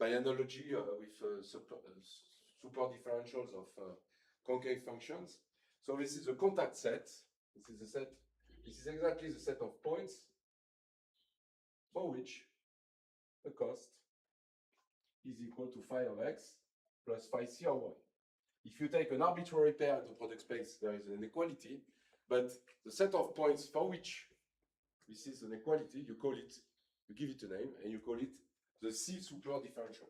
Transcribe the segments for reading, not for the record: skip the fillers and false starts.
by analogy with super differentials of concave functions. So this is a contact set. This is a set. This is exactly the set of points for which the cost is equal to phi of x plus phi c of y. If you take an arbitrary pair in the product space, there is an inequality, but the set of points for which this is an equality, you call it, you give it a name, and you call it the C super differential.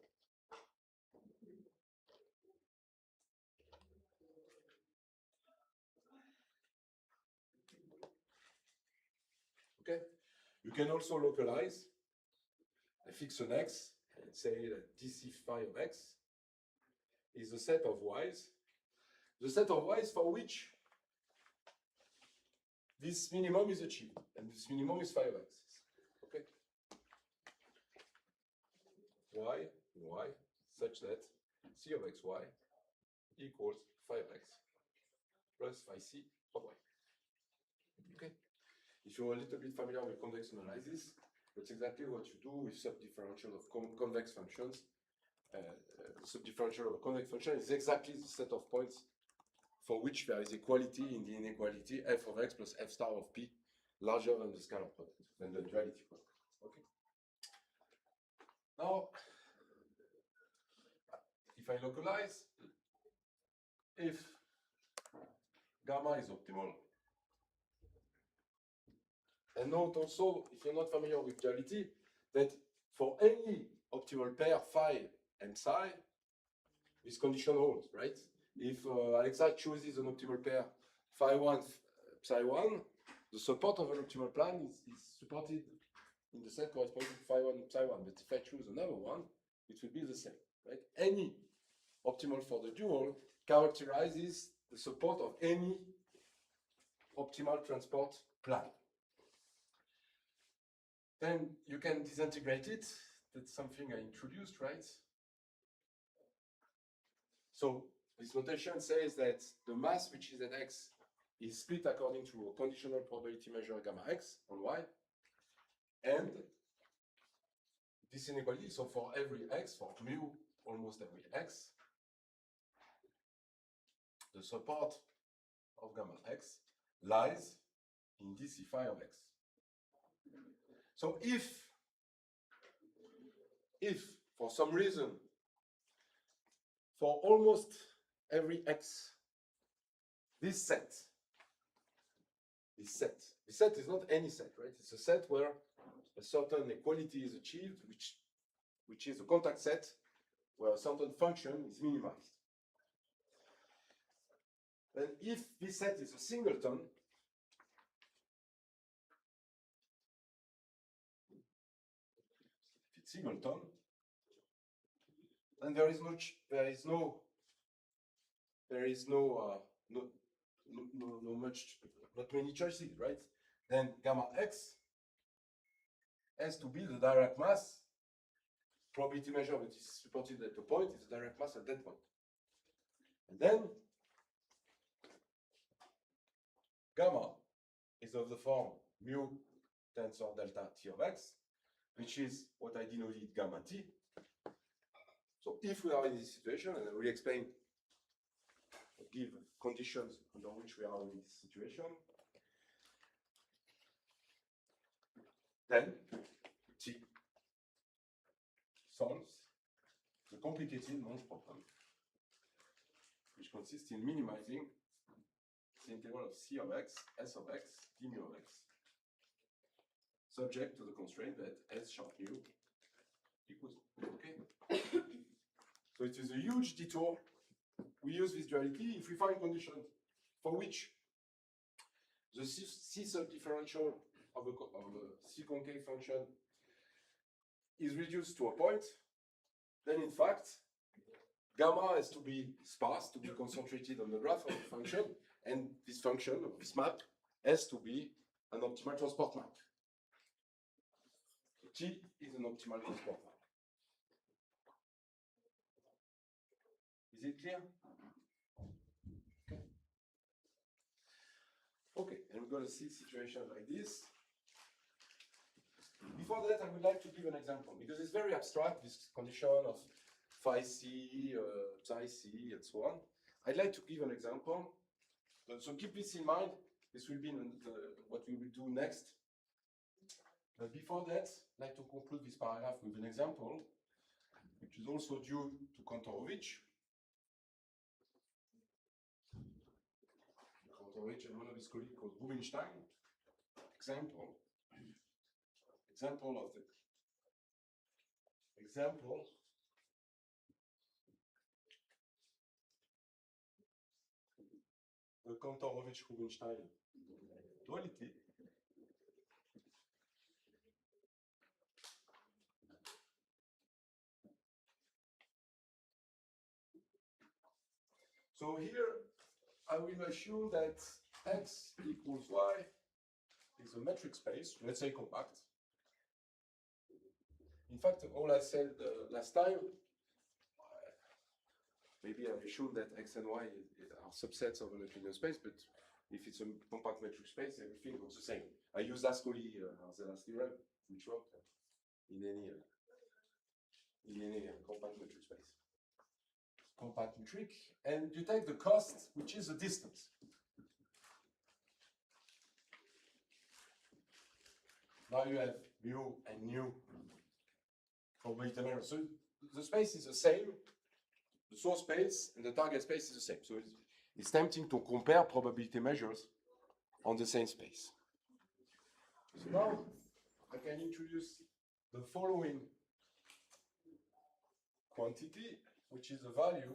Okay? You can also localize. I fix an x and say that dc phi of x is the set of y's. The set of y's for which this minimum is achieved, and this minimum is phi of x. Okay? Y such that c of xy equals phi of x plus phi c of y. Okay? If you're a little bit familiar with convex analysis, that's exactly what you do with subdifferential of convex functions. The subdifferential of a convex function is exactly the set of points for which there is equality in the inequality f of x plus f star of p larger than the scalar product, than the duality product. Okay. Now, if I localize, if gamma is optimal, and note also, if you're not familiar with duality, that for any optimal pair phi and psi, this condition holds, right? If Alexa chooses an optimal pair phi1, psi1, the support of an optimal plan is supported in the set corresponding to phi1 and psi1. But if I choose another one, it will be the same, right? Any optimal for the dual characterizes the support of any optimal transport plan. Then you can disintegrate it. That's something I introduced, right? So this notation says that the mass which is at x is split according to a conditional probability measure gamma x on y, and this inequality, so for every x, for mu, almost every x, the support of gamma x lies in dc phi of x. So if for some reason, for almost every x, this set is not any set, right? It's a set where a certain equality is achieved, which is a contact set where a certain function is minimized. And if this set is a singleton, then there is not many choices, right? Then gamma x has to be the direct mass. Probability measure which is supported at the point is the direct mass at that point. And then gamma is of the form mu tensor delta t of x, which is what I denoted gamma t. So if we are in this situation, and I will explain, give conditions under which we are in this situation, then T solves the complicated Monge problem, which consists in minimizing the integral of C of x, S of x, d mu of x, subject to the constraint that S sharp mu equals, okay? So it is a huge detour. We use this duality if we find conditions for which the C subdifferential of a C concave function is reduced to a point, then in fact, gamma has to be sparse, to be concentrated on the graph of the function, and this function, this map, has to be an optimal transport map. T is an optimal transport map. Is it clear? Okay. Okay, and we're going to see situations like this. Before that, I would like to give an example, because it's very abstract, this condition of phi c, psi c, and so on. I'd like to give an example. So keep this in mind. This will be what we will do next. But before that, I'd like to conclude this paragraph with an example, which is also due to Kantorovich. Kantorovich and one of his colleagues called Rubinstein. Example the Kantorovich-Rubinstein duality. So here I will assume that x equals y is a metric space, let's say compact. In fact, all I said last time, maybe I assume that x and y are subsets of an Euclidean space, but if it's a compact metric space, everything looks the same. I use Ascoli as the last theorem, which works in any compact metric space. Compact metric, and you take the cost, which is the distance. Now you have mu and nu probability measure. So the space is the same, the source space and the target space is the same. So it's tempting to compare probability measures on the same space. So now I can introduce the following quantity, which is the value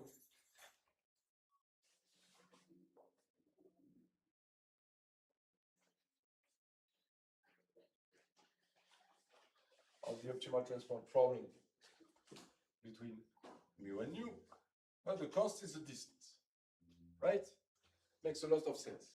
of the optimal transport problem between mu and nu. Well, the cost is the distance, right? Makes a lot of sense.